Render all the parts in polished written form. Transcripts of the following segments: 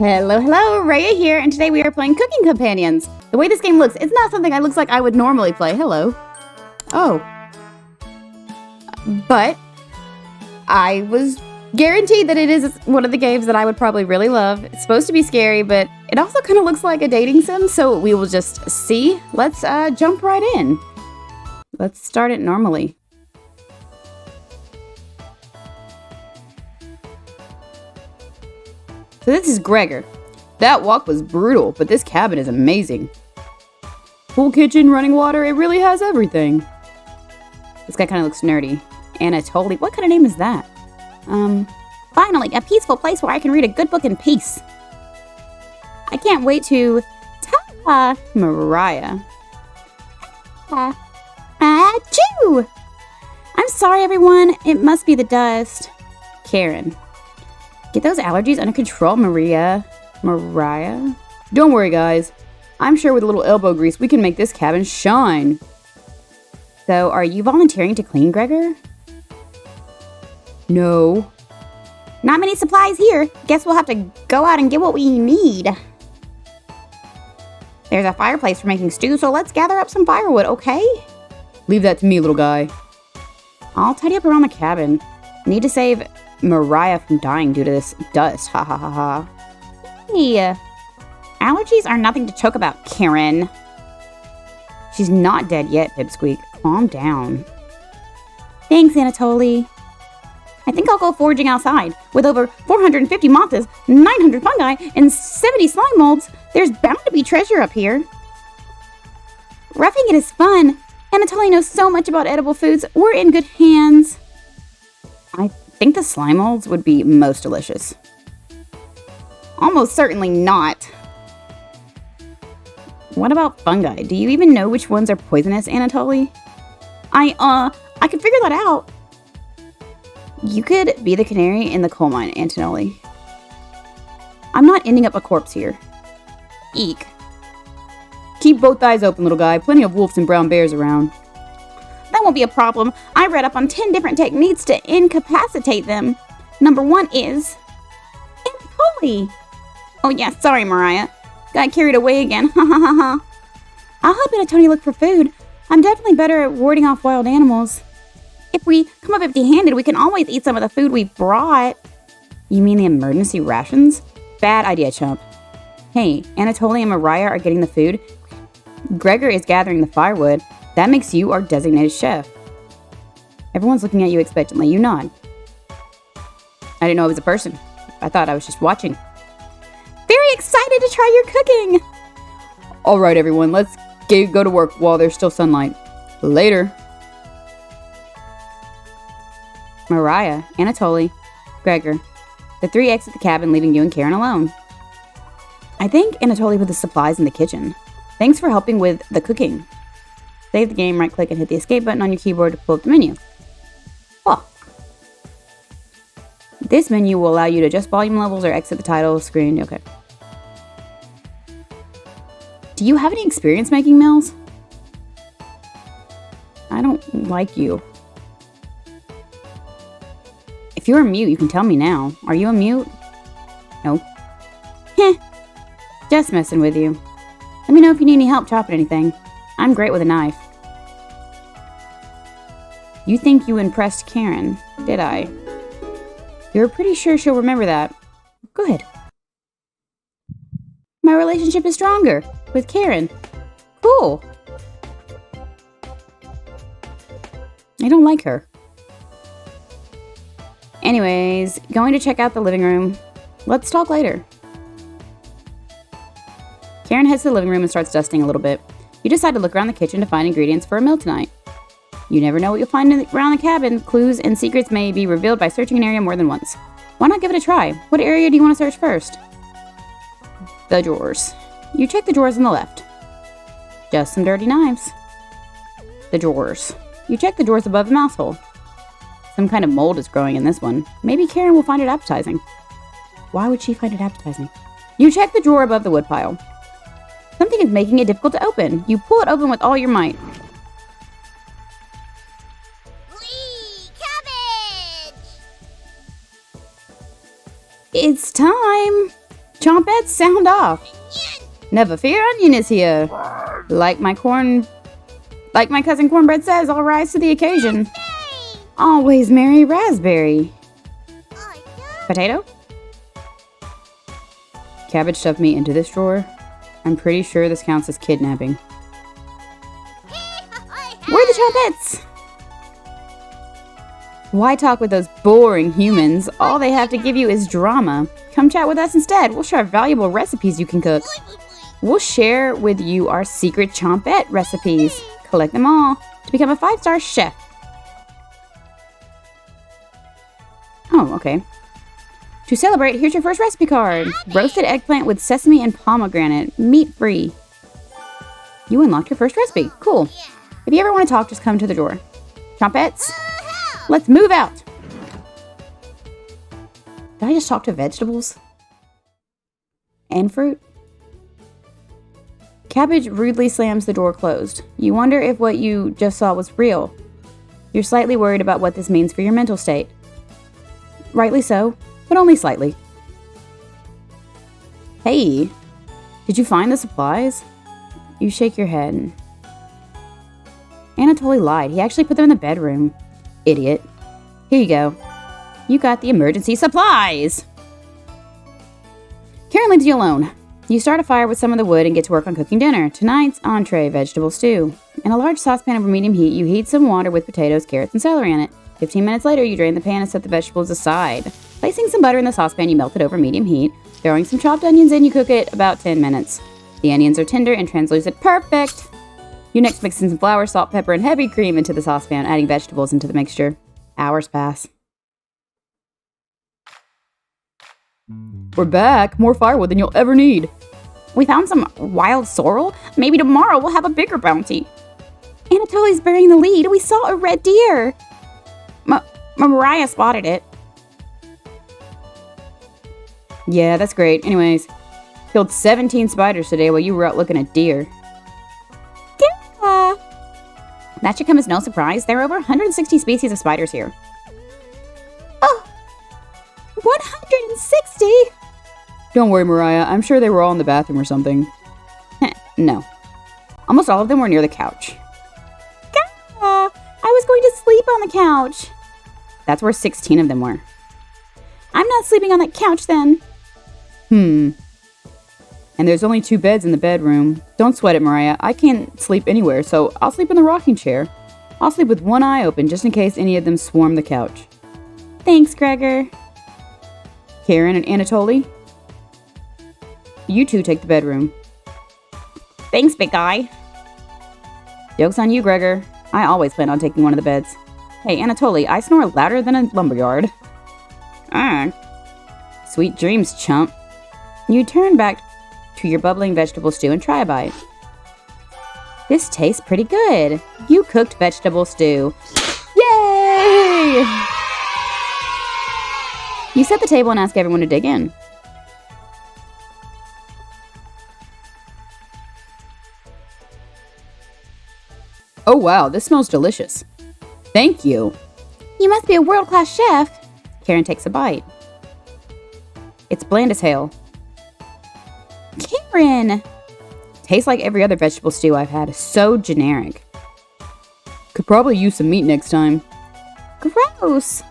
Hello, Raya here, and today we are playing Cooking Companions. The way this game looks, it's not something that looks like I would normally play. Hello. Oh. But I was guaranteed that it is one of the games that I would probably really love. It's supposed to be scary, but it also kind of looks like a dating sim, so we will just see. Let's jump right in. Let's start it normally. So this is Gregor. That walk was brutal, but this cabin is amazing. Full kitchen, running water, it really has everything. This guy kind of looks nerdy. Anatoly, what kind of name is that? Finally, a peaceful place where I can read a good book in peace. I can't wait to ta Mariah. Achoo! I'm sorry, everyone. It must be the dust. Karen. Get those allergies under control, Mariah. Don't worry, guys. I'm sure with a little elbow grease, we can make this cabin shine. So, are you volunteering to clean, Gregor? No. Not many supplies here. Guess we'll have to go out and get what we need. There's a fireplace for making stew, so let's gather up some firewood, okay? Leave that to me, little guy. I'll tidy up around the cabin. Need to save Mariah from dying due to this dust. Ha ha ha ha. Hey, allergies are nothing to choke about, Karen. She's not dead yet, Pipsqueak. Calm down. Thanks, Anatoly. I think I'll go foraging outside. With over 450 moths, 900 fungi, and 70 slime molds, there's bound to be treasure up here. Roughing it is fun. Anatoly knows so much about edible foods. We're in good hands. I think the slime molds would be most delicious. Almost certainly not. What about fungi? Do you even know which ones are poisonous, Anatoly? I could figure that out. You could be the canary in the coal mine, Anatoly. I'm not ending up a corpse here. Eek. Keep both eyes open, little guy. Plenty of wolves and brown bears around. That won't be a problem. I read up on 10 different techniques to incapacitate them. Number 1 is Anatoly. Oh yeah, sorry, Mariah. Got carried away again. Ha ha ha ha. I'll help Anatoly look for food. I'm definitely better at warding off wild animals. If we come up empty-handed, we can always eat some of the food we brought. You mean the emergency rations? Bad idea, chump. Hey, Anatoly and Mariah are getting the food. Gregor is gathering the firewood. That makes you our designated chef. Everyone's looking at you expectantly. You nod. I didn't know I was a person. I thought I was just watching. Very excited to try your cooking! All right, everyone. Let's go to work while there's still sunlight. Later. Mariah, Anatoly, Gregor. The 3 exit the cabin, leaving you and Karen alone. I think Anatoly put the supplies in the kitchen. Thanks for helping with the cooking. Save the game, right-click, and hit the escape button on your keyboard to pull up the menu. Oh. This menu will allow you to adjust volume levels or exit the title screen. Okay. Do you have any experience making meals? I don't like you. If you're a mute, you can tell me now. Are you a mute? No. Heh. Just messing with you. Let me know if you need any help chopping anything. I'm great with a knife. You think you impressed Karen, did I? You're pretty sure she'll remember that. Good. My relationship is stronger with Karen. Cool. I don't like her. Anyways, going to check out the living room. Let's talk later. Karen heads to the living room and starts dusting a little bit. You decide to look around the kitchen to find ingredients for a meal tonight. You never know what you'll find around the cabin. Clues and secrets may be revealed by searching an area more than once. Why not give it a try? What area do you want to search first? The drawers. You check the drawers on the left. Just some dirty knives. The drawers. You check the drawers above the mouse hole. Some kind of mold is growing in this one. Maybe Karen will find it appetizing. Why would she find it appetizing? You check the drawer above the woodpile. Something is making it difficult to open. You pull it open with all your might. Cabbage! It's time! Chompettes, sound off. Never fear, Onion is here. Like my cousin Cornbread says, I'll rise to the occasion. Always merry raspberry. Potato? Cabbage stuffed me into this drawer. I'm pretty sure this counts as kidnapping. Where are the Chompettes? Why talk with those boring humans? All they have to give you is drama. Come chat with us instead. We'll share valuable recipes you can cook. We'll share with you our secret Chompette recipes. Collect them all to become a 5-star chef. Oh, okay. To celebrate, here's your first recipe card. Roasted eggplant with sesame and pomegranate. Meat-free. You unlocked your first recipe. Cool. If you ever want to talk, just come to the door. Chompettes, let's move out. Did I just talk to vegetables? And fruit? Cabbage rudely slams the door closed. You wonder if what you just saw was real. You're slightly worried about what this means for your mental state. Rightly so, but only slightly. Hey, did you find the supplies? You shake your head. Anatoly lied. He actually put them in the bedroom. Idiot. Here you go. You got the emergency supplies! Karen leaves you alone. You start a fire with some of the wood and get to work on cooking dinner. Tonight's entree, vegetable stew. In a large saucepan over medium heat, you heat some water with potatoes, carrots, and celery in it. 15 minutes later, you drain the pan and set the vegetables aside. Placing some butter in the saucepan, you melt it over medium heat. Throwing some chopped onions in, you cook it about 10 minutes. The onions are tender and translucent. Perfect! You next mix in some flour, salt, pepper, and heavy cream into the saucepan, adding vegetables into the mixture. Hours pass. We're back. More firewood than you'll ever need. We found some wild sorrel. Maybe tomorrow we'll have a bigger bounty. Anatoly's burying the lead. We saw a red deer. Mariah spotted it. Yeah, that's great. Anyways, killed 17 spiders today while you were out looking at deer. Yeah. That should come as no surprise. There are over 160 species of spiders here. Oh, 160? Don't worry, Mariah. I'm sure they were all in the bathroom or something. No. Almost all of them were near the couch. I was going to sleep on the couch. That's where 16 of them were. I'm not sleeping on that couch then. And there's only 2 beds in the bedroom. Don't sweat it, Mariah. I can't sleep anywhere, so I'll sleep in the rocking chair. I'll sleep with one eye open just in case any of them swarm the couch. Thanks, Gregor. Karen and Anatoly, you two take the bedroom. Thanks, big guy. Joke's on you, Gregor. I always plan on taking one of the beds. Hey, Anatoly, I snore louder than a lumberyard. Sweet dreams, chump. You turn back to your bubbling vegetable stew and try a bite. This tastes pretty good. You cooked vegetable stew. Yay! You set the table and ask everyone to dig in. Oh wow, this smells delicious. Thank you. You must be a world-class chef. Karen takes a bite. It's bland as hell. Karen! Tastes like every other vegetable stew I've had. So generic. Could probably use some meat next time. Gross!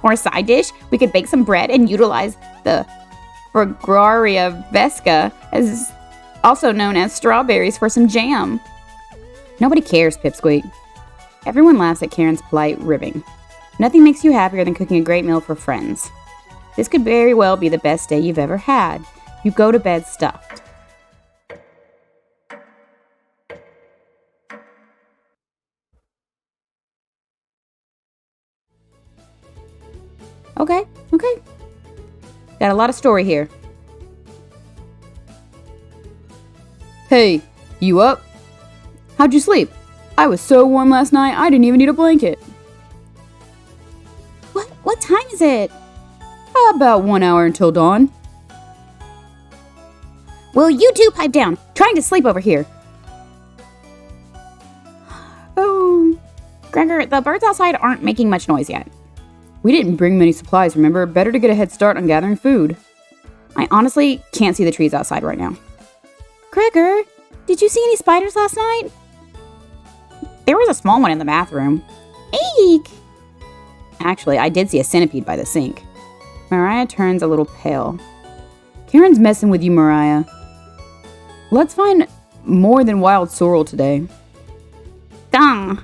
Or a side dish, we could bake some bread and utilize the Fragaria vesca, as also known as strawberries, for some jam. Nobody cares, Pipsqueak. Everyone laughs at Karen's polite ribbing. Nothing makes you happier than cooking a great meal for friends. This could very well be the best day you've ever had. You go to bed stuffed. Okay. Got a lot of story here. Hey, you up? How'd you sleep? I was so warm last night, I didn't even need a blanket. What time is it? About 1 hour until dawn. Will you two pipe down? Trying to sleep over here. Oh, Gregor, the birds outside aren't making much noise yet. We didn't bring many supplies, remember? Better to get a head start on gathering food. I honestly can't see the trees outside right now. Gregor, did you see any spiders last night? There was a small one in the bathroom. Eek! Actually, I did see a centipede by the sink. Mariah turns a little pale. Karen's messing with you, Mariah. Let's find more than wild sorrel today. Dang!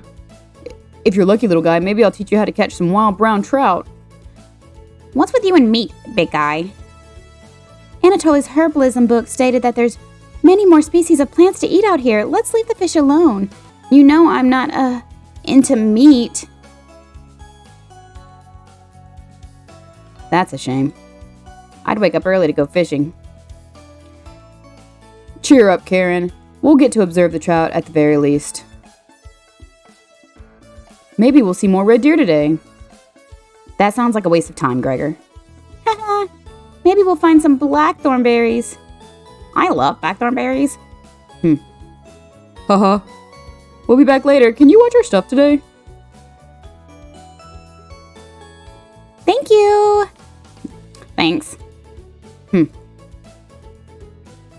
If you're lucky, little guy, maybe I'll teach you how to catch some wild brown trout. What's with you and meat, big guy? Anatoly's herbalism book stated that there's many more species of plants to eat out here. Let's leave the fish alone. You know I'm not, into meat. That's a shame. I'd wake up early to go fishing. Cheer up, Karen. We'll get to observe the trout at the very least. Maybe we'll see more red deer today. That sounds like a waste of time, Gregor. Haha. Maybe we'll find some blackthorn berries. I love blackthorn berries. Haha. We'll be back later. Can you watch our stuff today? Thank you. Thanks.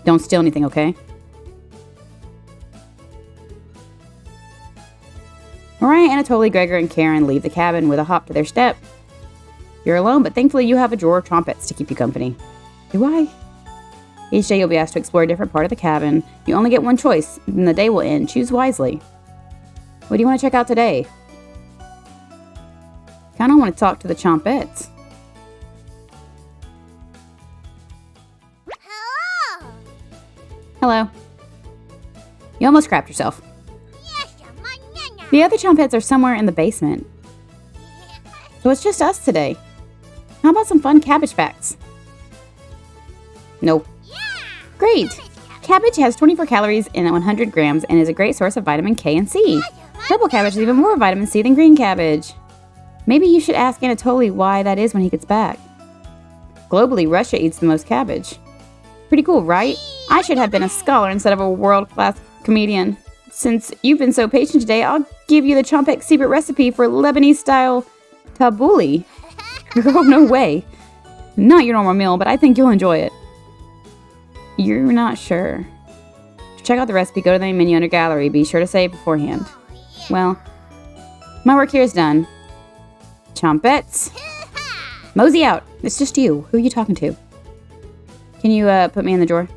Don't steal anything, okay? Mariah, Anatoly, Gregor, and Karen leave the cabin with a hop to their step. You're alone, but thankfully you have a drawer of trumpets to keep you company. Do I? Each day you'll be asked to explore a different part of the cabin. You only get one choice, and the day will end. Choose wisely. What do you want to check out today? Kinda want to talk to the chompettes. Hello. You almost crapped yourself. The other chompettes are somewhere in the basement. So it's just us today. How about some fun cabbage facts? Nope. Great! Cabbage has 24 calories in 100 grams and is a great source of vitamin K and C. Purple cabbage has even more vitamin C than green cabbage. Maybe you should ask Anatoly why that is when he gets back. Globally, Russia eats the most cabbage. Pretty cool, right? I should have been a scholar instead of a world-class comedian. Since you've been so patient today, I'll give you the Chompek secret recipe for Lebanese-style tabbouleh. Oh, no way. Not your normal meal, but I think you'll enjoy it. You're not sure. To check out the recipe, go to the main menu under Gallery. Be sure to say it beforehand. Well, my work here is done. Chompettes. Mosey out. It's just you. Who are you talking to? Can you put me in the drawer?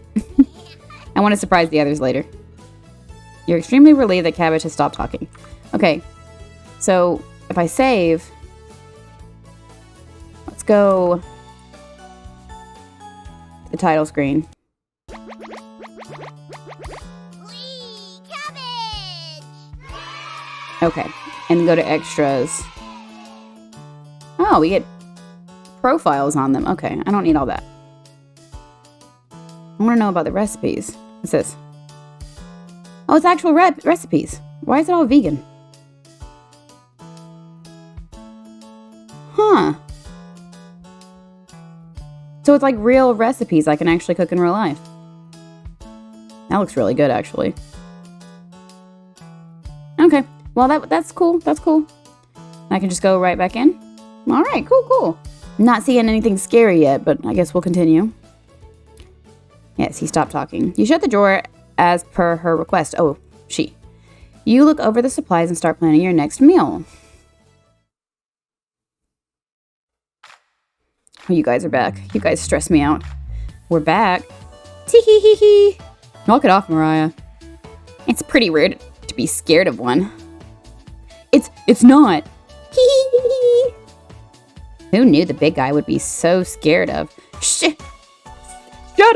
I want to surprise the others later. You're extremely relieved that Cabbage has stopped talking. Okay, so if I save, let's go to the title screen. Okay, and go to extras. Oh, we get profiles on them. Okay, I don't need all that. I want to know about the recipes. What's this? Oh, it's actual recipes. Why is it all vegan? Huh. So it's like real recipes I can actually cook in real life. That looks really good, actually. Okay. Well, that's cool. That's cool. I can just go right back in. All right. Cool, cool. Not seeing anything scary yet, but I guess we'll continue. Yes, he stopped talking. You shut the drawer as per her request. Oh, she. You look over the supplies and start planning your next meal. Oh, you guys are back. You guys stress me out. We're back. Tee-hee-hee-hee. Knock it off, Mariah. It's pretty weird to be scared of one. It's not. Hee-hee-hee-hee. Who knew the big guy would be so scared of? Shut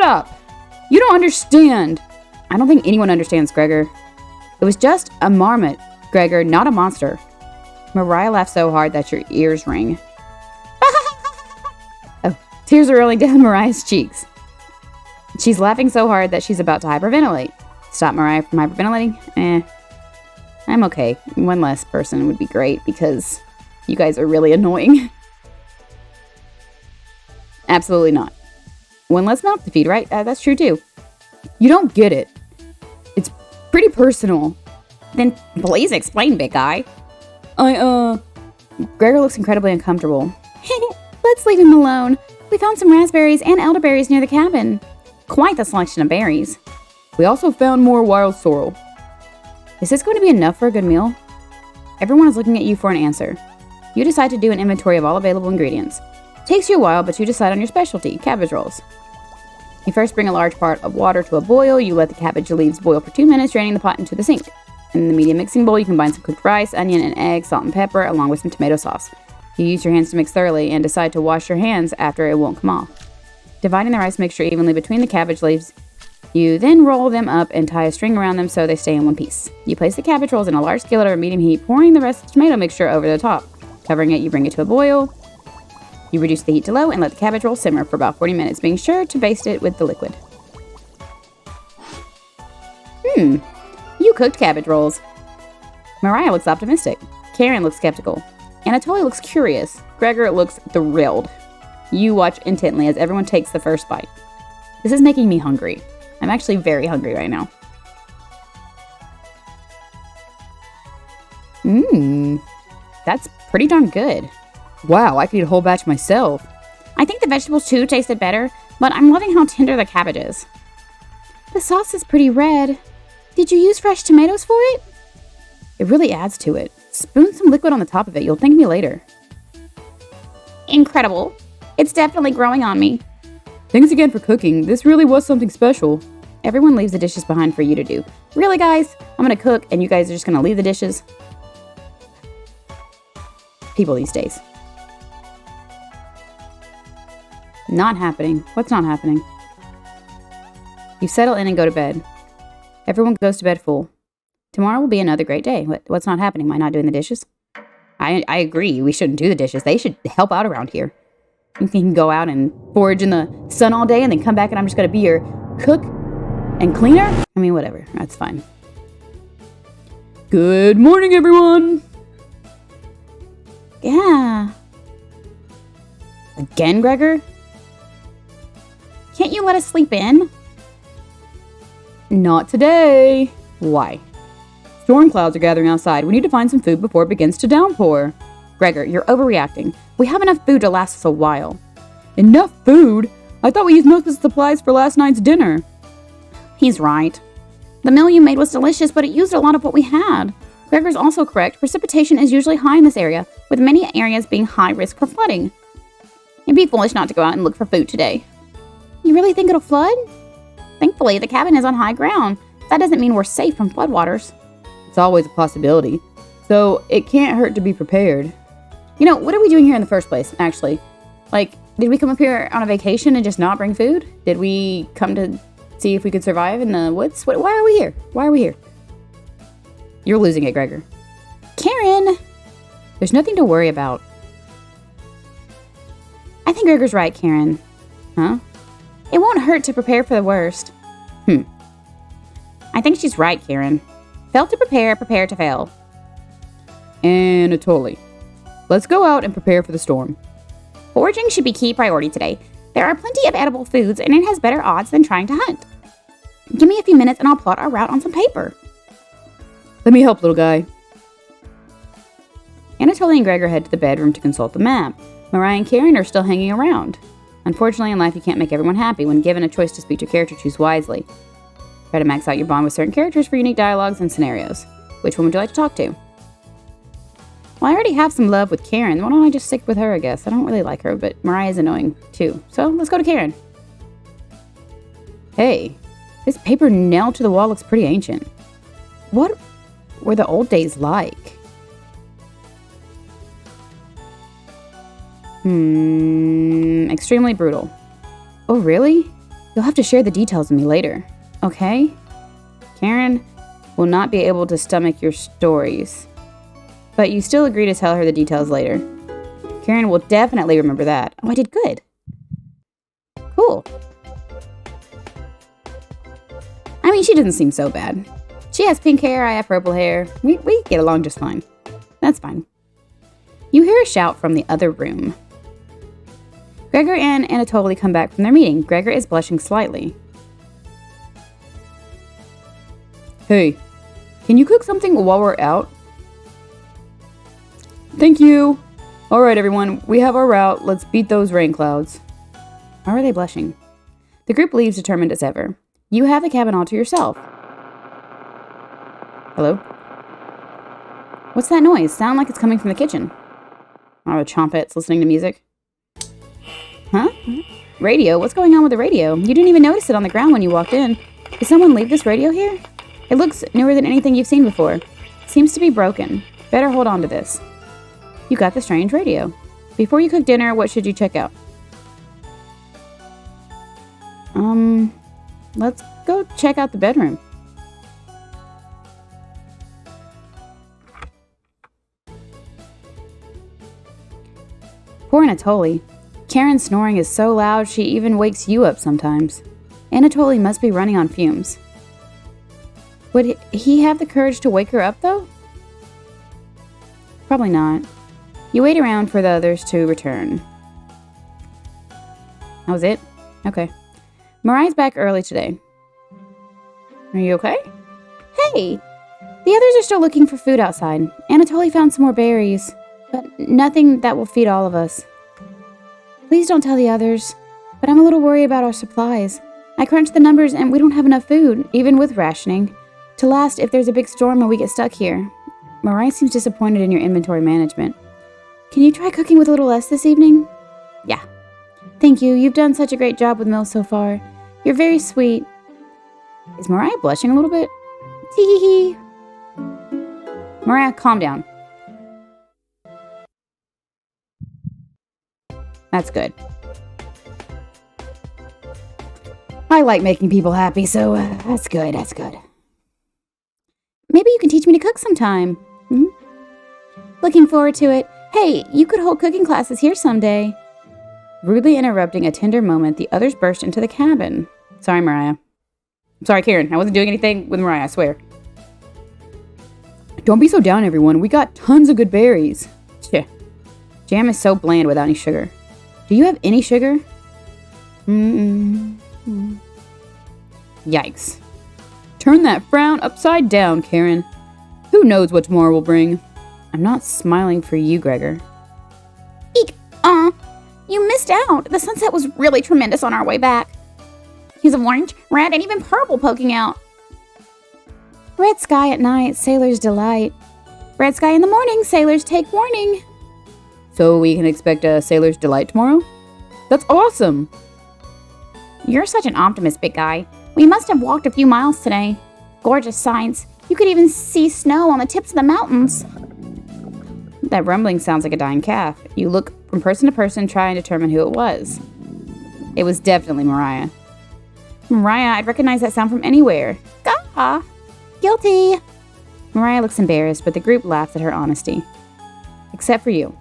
up! You don't understand. I don't think anyone understands, Gregor. It was just a marmot, Gregor, not a monster. Mariah laughed so hard that your ears ring. Oh, tears are rolling down Mariah's cheeks. She's laughing so hard that she's about to hyperventilate. Stop Mariah from hyperventilating? I'm okay. One less person would be great because you guys are really annoying. Absolutely not. One less mouth to feed, right? That's true too. You don't get it. It's pretty personal. Then please explain, big guy. Gregor looks incredibly uncomfortable. Let's leave him alone. we found some raspberries and elderberries near the cabin. Quite the selection of berries. We also found more wild sorrel. Is this going to be enough for a good meal? Everyone is looking at you for an answer. You decide to do an inventory of all available ingredients. It takes you a while, but you decide on your specialty, cabbage rolls. You first bring a large part of water to a boil. You let the cabbage leaves boil for 2 minutes, draining the pot into the sink. In the medium mixing bowl, you combine some cooked rice, onion, and egg, salt, and pepper, along with some tomato sauce. You use your hands to mix thoroughly and decide to wash your hands after it won't come off. Dividing the rice mixture evenly between the cabbage leaves, you then roll them up and tie a string around them so they stay in one piece. You place the cabbage rolls in a large skillet over medium heat, pouring the rest of the tomato mixture over the top. Covering it, you bring it to a boil. You reduce the heat to low and let the cabbage roll simmer for about 40 minutes, being sure to baste it with the liquid. You cooked cabbage rolls. Mariah looks optimistic. Karen looks skeptical. Anatoly looks curious. Gregor looks thrilled. You watch intently as everyone takes the first bite. This is making me hungry. I'm actually very hungry right now. That's pretty darn good. Wow, I could eat a whole batch myself. I think the vegetables too tasted better, but I'm loving how tender the cabbage is. The sauce is pretty red. Did you use fresh tomatoes for it? It really adds to it. Spoon some liquid on the top of it. You'll thank me later. Incredible. It's definitely growing on me. Thanks again for cooking. This really was something special. Everyone leaves the dishes behind for you to do. Really, guys? I'm gonna cook and you guys are just gonna leave the dishes? People these days. Not happening. What's not happening? You settle in and go to bed. Everyone goes to bed full. Tomorrow will be another great day. What's not happening? Am I not doing the dishes? I agree. We shouldn't do the dishes. They should help out around here. You can go out and forage in the sun all day and then come back and I'm just going to be your cook and cleaner? I mean, whatever. That's fine. Good morning, everyone. Yeah. Again, Gregor? Can't you let us sleep in? Not today. Why? Storm clouds are gathering outside. We need to find some food before it begins to downpour. Gregor, you're overreacting. We have enough food to last us a while. Enough food? I thought we used most of the supplies for last night's dinner. He's right. The meal you made was delicious, but it used a lot of what we had. Gregor's also correct. Precipitation is usually high in this area, with many areas being high risk for flooding. It'd be foolish not to go out and look for food today. You really think it'll flood? Thankfully, the cabin is on high ground. That doesn't mean we're safe from floodwaters. It's always a possibility. So it can't hurt to be prepared. You know, what are we doing here in the first place, actually? Like, did we come up here on a vacation and just not bring food? Did we come to see if we could survive in the woods? Why are we here? Why are we here? You're losing it, Gregor. Karen! There's nothing to worry about. I think Gregor's right, Karen. Huh? It won't hurt to prepare for the worst. I think she's right, Karen. Fail to prepare, prepare to fail. Anatoly, let's go out and prepare for the storm. Foraging should be key priority today. There are plenty of edible foods, and it has better odds than trying to hunt. Give me a few minutes and I'll plot our route on some paper. Let me help, little guy. Anatoly and Gregor head to the bedroom to consult the map. Mariah and Karen are still hanging around. Unfortunately, in life, you can't make everyone happy. When given a choice to speak to a character, choose wisely. Try to max out your bond with certain characters for unique dialogues and scenarios. Which one would you like to talk to? Well, I already have some love with Karen. Why don't I just stick with her, I guess? I don't really like her, but Mariah's annoying, too. So, let's go to Karen. Hey, this paper nailed to the wall looks pretty ancient. What were the old days like? Extremely brutal. Oh, really? You'll have to share the details with me later. Okay? Karen will not be able to stomach your stories. But you still agree to tell her the details later. Karen will definitely remember that. Oh, I did good. Cool. I mean, she doesn't seem so bad. She has pink hair, I have purple hair. We get along just fine. That's fine. You hear a shout from the other room. Gregor and Anatoly come back from their meeting. Gregor is blushing slightly. Hey, can you cook something while we're out? Thank you. All right, everyone, we have our route. Let's beat those rain clouds. Or are they blushing? The group leaves determined as ever. You have the cabin all to yourself. Hello? What's that noise? Sound like it's coming from the kitchen. Oh, the chompets listening to music. Huh? Radio? What's going on with the radio? You didn't even notice it on the ground when you walked in. Did someone leave this radio here? It looks newer than anything you've seen before. Seems to be broken. Better hold on to this. You got the strange radio. Before you cook dinner, what should you check out? Let's go check out the bedroom. Poor Anatoly. Karen's snoring is so loud she even wakes you up sometimes. Anatoly must be running on fumes. Would he have the courage to wake her up, though? Probably not. You wait around for the others to return. That was it? Okay. Mariah's back early today. Are you okay? Hey! The others are still looking for food outside. Anatoly found some more berries, but nothing that will feed all of us. Please don't tell the others, but I'm a little worried about our supplies. I crunched the numbers and we don't have enough food, even with rationing, to last if there's a big storm and we get stuck here. Mariah seems disappointed in your inventory management. Can you try cooking with a little less this evening? Yeah. Thank you. You've done such a great job with Mel so far. You're very sweet. Is Mariah blushing a little bit? Tee-hee-hee. Mariah, calm down. That's good. I like making people happy, so that's good, that's good. Maybe you can teach me to cook sometime. Hmm? Looking forward to it. Hey, you could hold cooking classes here someday. Rudely interrupting a tender moment, the others burst into the cabin. Sorry, Mariah. I'm sorry, Karen. I wasn't doing anything with Mariah, I swear. Don't be so down, everyone. We got tons of good berries. Tch. Jam is so bland without any sugar. Do you have any sugar? Yikes. Turn that frown upside down, Karen. Who knows what tomorrow will bring? I'm not smiling for you, Gregor. Eek! You missed out. The sunset was really tremendous on our way back. Hues of orange, red, and even purple poking out. Red sky at night, sailors' delight. Red sky in the morning, sailors take warning. So we can expect a sailor's delight tomorrow? That's awesome! You're such an optimist, big guy. We must have walked a few miles today. Gorgeous sights. You could even see snow on the tips of the mountains. That rumbling sounds like a dying calf. You look from person to person, trying to determine who it was. It was definitely Mariah. Mariah, I'd recognize that sound from anywhere. Gah! Guilty! Mariah looks embarrassed, but the group laughs at her honesty. Except for you.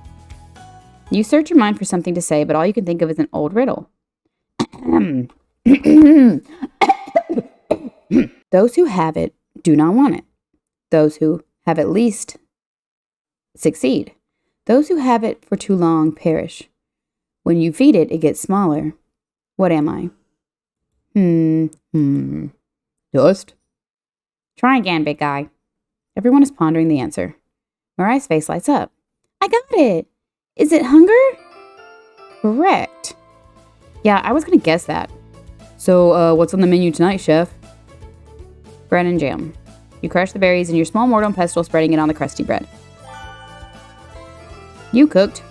You search your mind for something to say, but all you can think of is an old riddle. Those who have it do not want it. Those who have at least succeed. Those who have it for too long perish. When you feed it, it gets smaller. What am I? Dust? Try again, big guy. Everyone is pondering the answer. Mariah's face lights up. I got it! Is it hunger? Correct. Yeah, I was gonna guess that. So, what's on the menu tonight, chef? Bread and jam. You crush the berries in your small mortar and pestle, spreading it on the crusty bread. You cooked.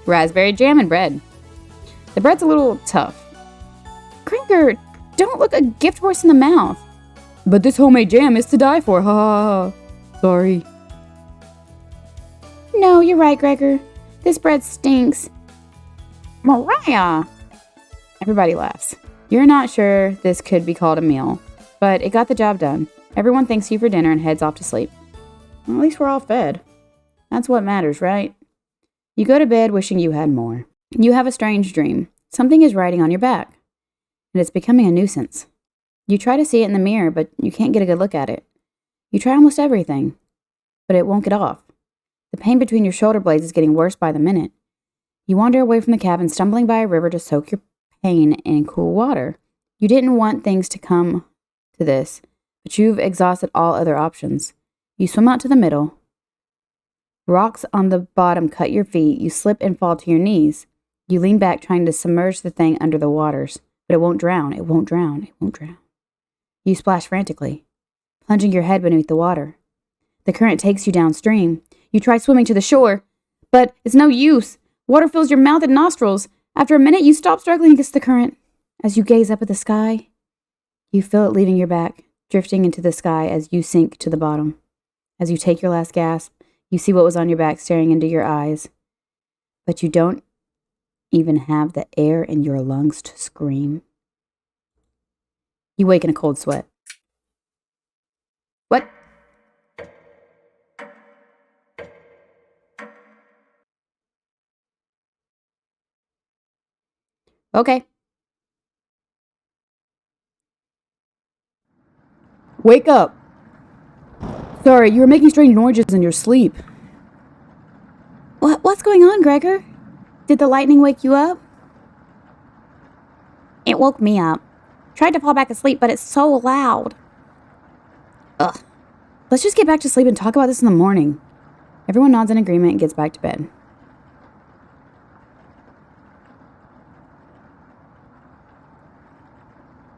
Raspberry jam and bread. The bread's a little tough. Gregor, don't look a gift horse in the mouth. But this homemade jam is to die for, ha ha ha. Sorry. No, you're right, Gregor. This bread stinks. Mariah! Everybody laughs. You're not sure this could be called a meal, but it got the job done. Everyone thanks you for dinner and heads off to sleep. Well, at least we're all fed. That's what matters, right? You go to bed wishing you had more. You have a strange dream. Something is riding on your back, and it's becoming a nuisance. You try to see it in the mirror, but you can't get a good look at it. You try almost everything, but it won't get off. The pain between your shoulder blades is getting worse by the minute. You wander away from the cabin, stumbling by a river to soak your pain in cool water. You didn't want things to come to this, but you've exhausted all other options. You swim out to the middle. Rocks on the bottom cut your feet. You slip and fall to your knees. You lean back, trying to submerge the thing under the waters, but it won't drown. It won't drown. It won't drown. You splash frantically, plunging your head beneath the water. The current takes you downstream. You try swimming to the shore, but it's no use. Water fills your mouth and nostrils. After a minute, you stop struggling against the current. As you gaze up at the sky, you feel it leaving your back, drifting into the sky as you sink to the bottom. As you take your last gasp, you see what was on your back staring into your eyes. But you don't even have the air in your lungs to scream. You wake in a cold sweat. What? Okay. Wake up! Sorry, you were making strange noises in your sleep. What's going on, Gregor? Did the lightning wake you up? It woke me up. Tried to fall back asleep, but it's so loud. Ugh. Let's just get back to sleep and talk about this in the morning. Everyone nods in agreement and gets back to bed.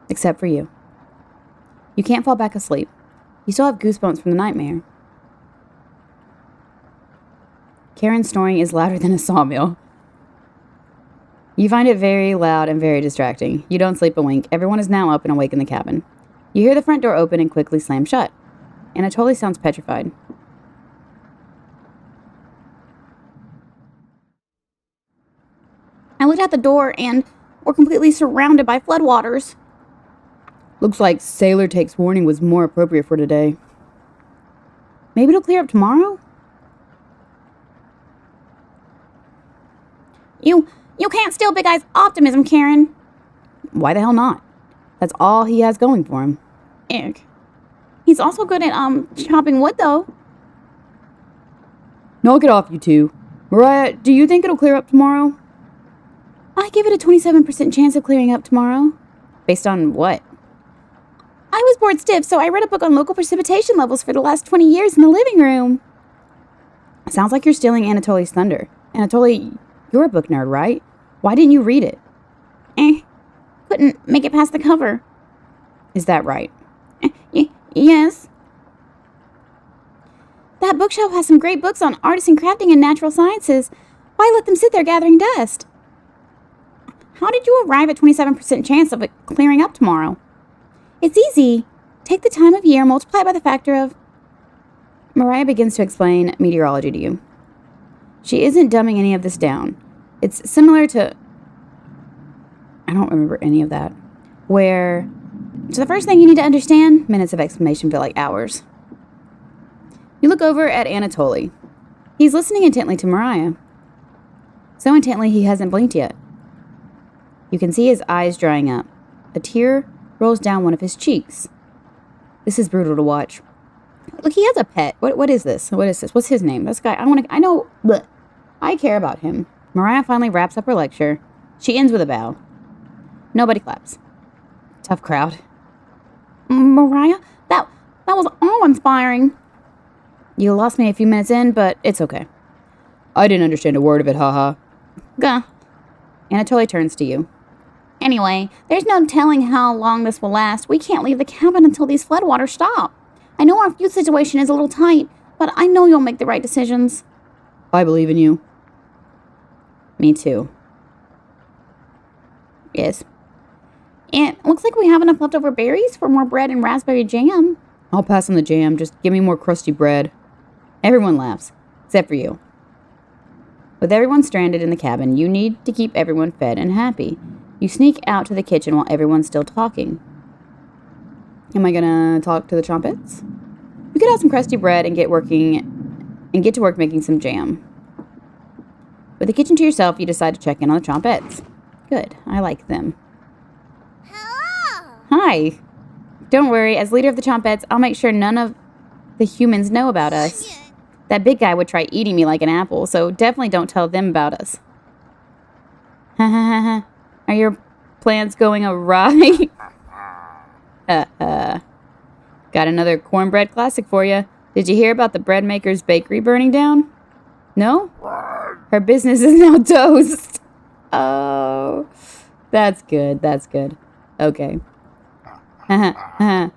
Except for you. You can't fall back asleep. You still have goosebumps from the nightmare. Karen's snoring is louder than a sawmill. You find it very loud and very distracting. You don't sleep a wink. Everyone is now up and awake in the cabin. You hear the front door open and quickly slam shut. Anatoly sounds petrified. I looked out the door and we're completely surrounded by floodwaters. Looks like sailor takes warning was more appropriate for today. Maybe it'll clear up tomorrow? You can't steal Big Eye's optimism, Karen. Why the hell not? That's all he has going for him. Ick. He's also good at, chopping wood, though. Knock it off, you two. Mariah, do you think it'll clear up tomorrow? I give it a 27% chance of clearing up tomorrow. Based on what? I was bored stiff, so I read a book on local precipitation levels for the last 20 years in the living room. Sounds like you're stealing Anatoly's thunder. Anatoly, you're a book nerd, right? Why didn't you read it? Couldn't make it past the cover. Is that right? Yes. That bookshelf has some great books on artisan crafting and natural sciences. Why let them sit there gathering dust? How did you arrive at 27% chance of it clearing up tomorrow? It's easy. Take the time of year, multiply it by the factor of... Mariah begins to explain meteorology to you. She isn't dumbing any of this down. It's similar to... I don't remember any of that. Where... So the first thing you need to understand... Minutes of explanation feel like hours. You look over at Anatoly. He's listening intently to Mariah. So intently he hasn't blinked yet. You can see his eyes drying up. A tear rolls down one of his cheeks. This is brutal to watch. Look, he has a pet. What is this? What is this? What's his name? This guy. I know. Bleh. I care about him. Mariah finally wraps up her lecture. She ends with a bow. Nobody claps. Tough crowd. Mariah, that was awe-inspiring. You lost me a few minutes in, but it's okay. I didn't understand a word of it, haha. Gah. Anatoly turns to you. Anyway, there's no telling how long this will last. We can't leave the cabin until these floodwaters stop. I know our fuel situation is a little tight, but I know you'll make the right decisions. I believe in you. Me too. Yes. It looks like we have enough leftover berries for more bread and raspberry jam. I'll pass on the jam. Just give me more crusty bread. Everyone laughs, except for you. With everyone stranded in the cabin, you need to keep everyone fed and happy. You sneak out to the kitchen while everyone's still talking. Am I gonna talk to the trumpets? You get out some crusty bread and get to work making some jam. With the kitchen to yourself, you decide to check in on the trumpets. Good, I like them. Hello! Hi. Don't worry, as leader of the trumpets, I'll make sure none of the humans know about us. That big guy would try eating me like an apple, so definitely don't tell them about us. Ha ha ha ha. Are your plans going awry? Got another cornbread classic for you. Did you hear about the bread maker's bakery burning down? No? Her business is now toast. Oh, that's good. That's good. Okay. That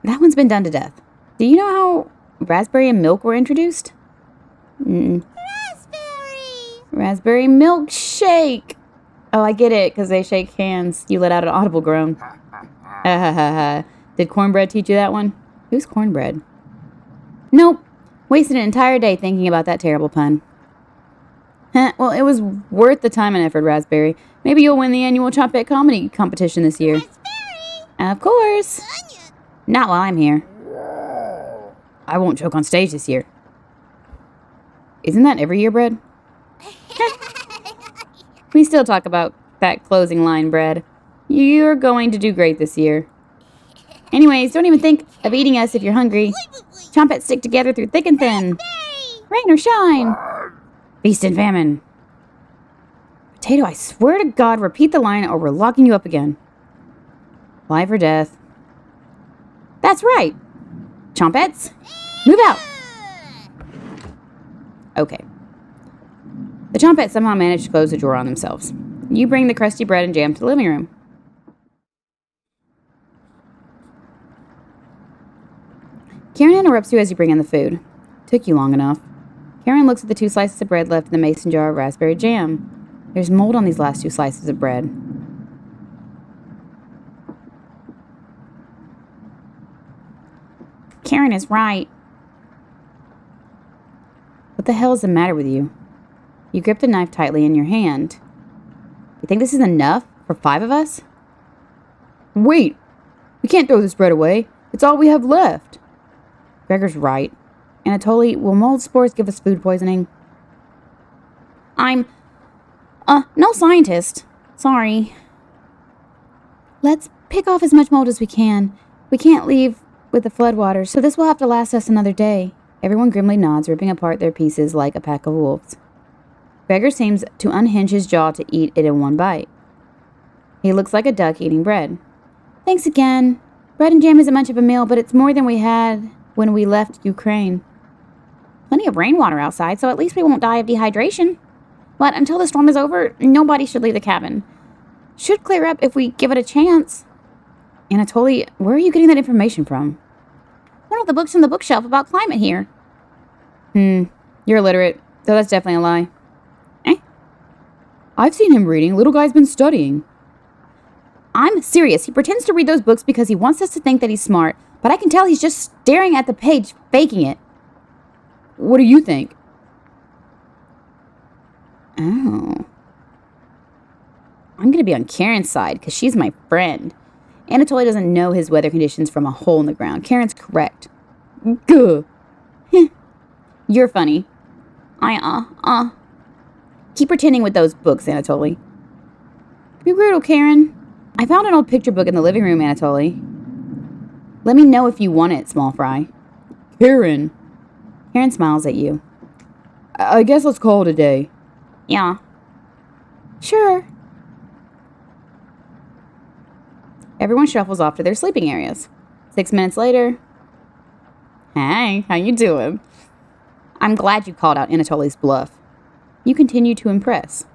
one's been done to death. Do you know how raspberry and milk were introduced? Raspberry milkshake. Oh, I get it, because they shake hands. You let out an audible groan. Did cornbread teach you that one? Who's cornbread? Nope. Wasted an entire day thinking about that terrible pun. Well, it was worth the time and effort, Raspberry. Maybe you'll win the annual Chompette Comedy competition this year. Raspberry! Of course. Onion! Not while I'm here. I won't choke on stage this year. Isn't that every year, Bread? We still talk about that closing line, Bread. You're going to do great this year. Anyways, don't even think of eating us if you're hungry. Chompettes stick together through thick and thin. Rain or shine. Feast and famine. Potato, I swear to God, repeat the line or we're locking you up again. Life or death. That's right. Chompettes, move out. Okay. The Chompettes somehow managed to close the drawer on themselves. You bring the crusty bread and jam to the living room. Karen interrupts you as you bring in the food. Took you long enough. Karen looks at the 2 slices of bread left in the mason jar of raspberry jam. There's mold on these last 2 slices of bread. Karen is right. What the hell is the matter with you? You grip the knife tightly in your hand. You think this is enough for 5 of us? Wait! We can't throw this bread away. It's all we have left. Gregor's right. Anatoly, will mold spores give us food poisoning? I'm, no scientist. Sorry. Let's pick off as much mold as we can. We can't leave with the floodwaters, so this will have to last us another day. Everyone grimly nods, ripping apart their pieces like a pack of wolves. Gregor seems to unhinge his jaw to eat it in one bite. He looks like a duck eating bread. Thanks again. Bread and jam isn't much of a meal, but it's more than we had when we left Ukraine. Plenty of rainwater outside, so at least we won't die of dehydration. But until the storm is over, nobody should leave the cabin. Should clear up if we give it a chance. Anatoly, where are you getting that information from? One of the books on the bookshelf about climate here. You're illiterate, so that's definitely a lie. I've seen him reading. Little guy's been studying. I'm serious. He pretends to read those books because he wants us to think that he's smart, but I can tell he's just staring at the page, faking it. What do you think? Oh. I'm going to be on Karen's side because she's my friend. Anatoly doesn't know his weather conditions from a hole in the ground. Karen's correct. Gah. You're funny. Keep pretending with those books, Anatoly. Be brutal, Karen. I found an old picture book in the living room, Anatoly. Let me know if you want it, small fry. Karen. Karen smiles at you. I guess let's call it a day. Yeah. Sure. Everyone shuffles off to their sleeping areas. 6 minutes later. Hey, how you doing? I'm glad you called out Anatoly's bluff. You continue to impress.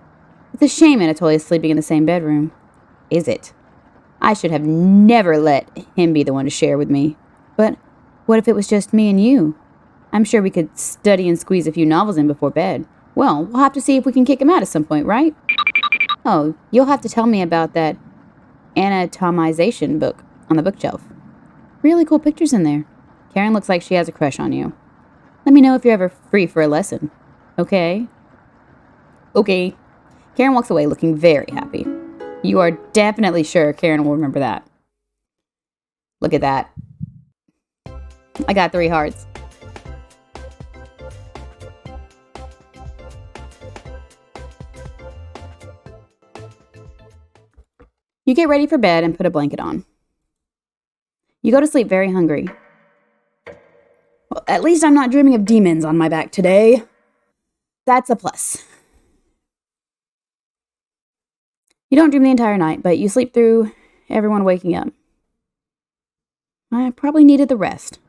It's a shame Anatoly is sleeping in the same bedroom. Is it? I should have never let him be the one to share with me. But what if it was just me and you? I'm sure we could study and squeeze a few novels in before bed. Well, we'll have to see if we can kick him out at some point, right? Oh, you'll have to tell me about that anatomization book on the bookshelf. Really cool pictures in there. Karen looks like she has a crush on you. Let me know if you're ever free for a lesson. Okay? Okay. Karen walks away looking very happy. You are definitely sure Karen will remember that. Look at that. I got 3 hearts. You get ready for bed and put a blanket on. You go to sleep very hungry. Well, at least I'm not dreaming of demons on my back today. That's a plus. You don't dream the entire night, but you sleep through everyone waking up. I probably needed the rest.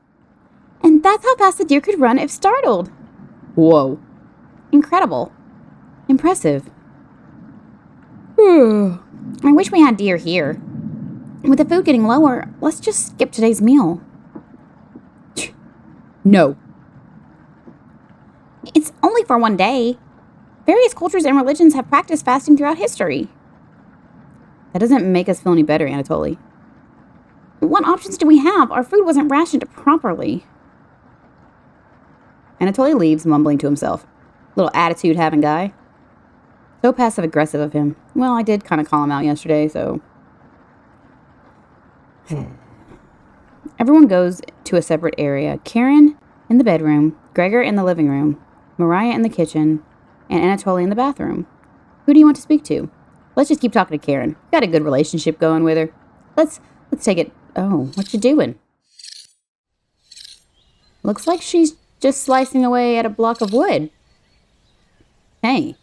And that's how fast the deer could run if startled. Whoa. Incredible. Impressive. I wish we had deer here. With the food getting lower, let's just skip today's meal. No. It's only for one day. Various cultures and religions have practiced fasting throughout history. That doesn't make us feel any better, Anatoly. What options do we have? Our food wasn't rationed properly. Anatoly leaves, mumbling to himself. Little attitude-having guy. So passive-aggressive of him. Well, I did kind of call him out yesterday, so... Everyone goes to a separate area. Karen in the bedroom, Gregor in the living room, Mariah in the kitchen, and Anatoly in the bathroom. Who do you want to speak to? Let's just keep talking to Karen. Got a good relationship going with her. Let's take it... Oh, what you doing? Looks like she's just slicing away at a block of wood. Hey,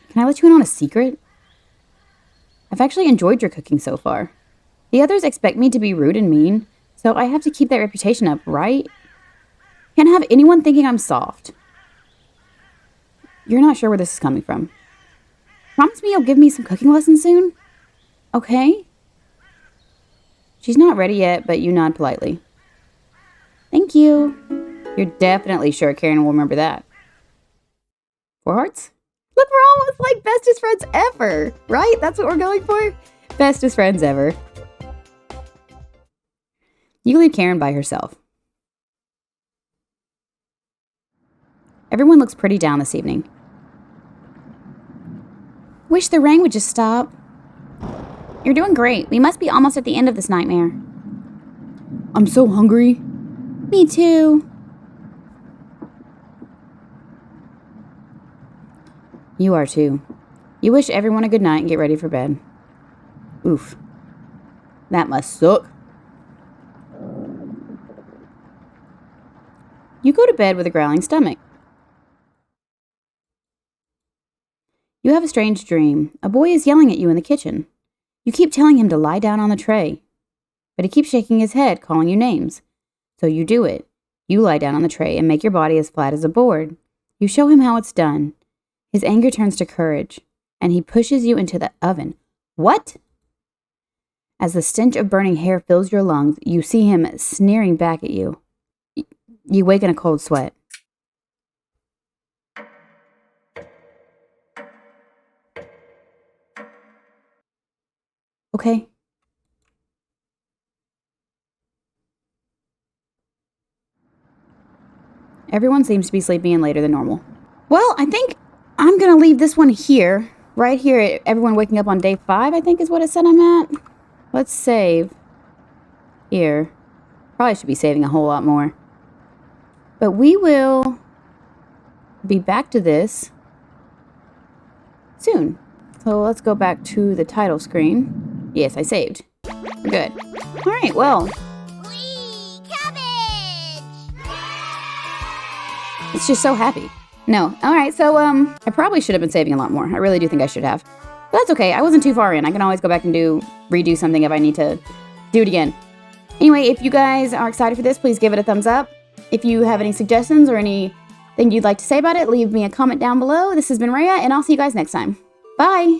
can I let you in on a secret? I've actually enjoyed your cooking so far. The others expect me to be rude and mean, so I have to keep that reputation up, right? Can't have anyone thinking I'm soft. You're not sure where this is coming from. Promise me you'll give me some cooking lessons soon? Okay? She's not ready yet, but you nod politely. Thank you. You're definitely sure Karen will remember that. 4 hearts? Look, we're almost like bestest friends ever, right? That's what we're going for? Bestest friends ever. You leave Karen by herself. Everyone looks pretty down this evening. Wish the rain would just stop. You're doing great. We must be almost at the end of this nightmare. I'm so hungry. Me too. You are too. You wish everyone a good night and get ready for bed. Oof. That must suck. You go to bed with a growling stomach. You have a strange dream. A boy is yelling at you in the kitchen. You keep telling him to lie down on the tray, but he keeps shaking his head, calling you names. So you do it. You lie down on the tray and make your body as flat as a board. You show him how it's done. His anger turns to courage, and he pushes you into the oven. What? As the stench of burning hair fills your lungs, you see him sneering back at you. You wake in a cold sweat. Okay. Everyone seems to be sleeping in later than normal. Well, I think I'm going to leave this one here. Right here, everyone waking up on day 5, I think is what it said I'm at. Let's save. Here. Probably should be saving a whole lot more. But we will be back to this soon. So let's go back to the title screen. Yes, I saved. We're good. All right, well. Whee! Cabbage! It's just so happy. No. All right, so I probably should have been saving a lot more. I really do think I should have. But that's okay. I wasn't too far in. I can always go back and redo something if I need to do it again. Anyway, if you guys are excited for this, please give it a thumbs up. If you have any suggestions or anything you'd like to say about it, leave me a comment down below. This has been Rhea, and I'll see you guys next time. Bye!